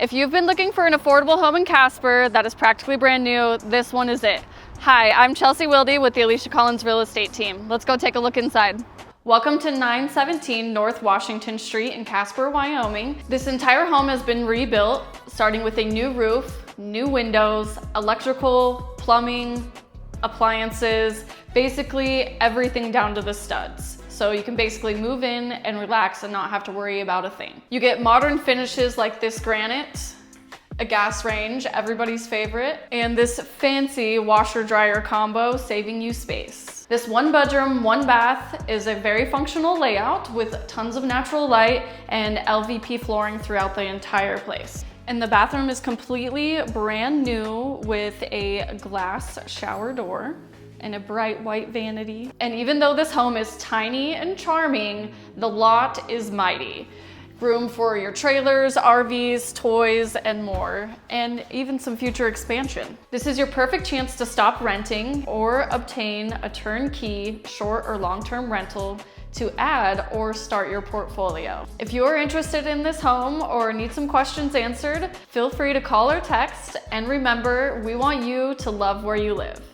If you've been looking for an affordable home in Casper that is practically brand new, this one is it. Hi, I'm Chelsea Wilde with the Alisha Collins Real Estate Team. Let's go take a look inside. Welcome to 917 North Washington Street in Casper, Wyoming. This entire home has been rebuilt, starting with a new roof, new windows, electrical, plumbing, appliances, basically everything down to the studs. So you can basically move in and relax and not have to worry about a thing. You get modern finishes like this granite, a gas range, everybody's favorite, and this fancy washer dryer combo, saving you space. This 1 bedroom, 1 bath is a very functional layout with tons of natural light and LVP flooring throughout the entire place. And the bathroom is completely brand new with a glass shower door and a bright white vanity. And even though this home is tiny and charming, the lot is mighty. Room for your trailers, RVs, toys, and more, and even some future expansion. This is your perfect chance to stop renting or obtain a turnkey short or long-term rental to add or start your portfolio. If you are interested in this home or need some questions answered, feel free to call or text, and remember, we want you to love where you live.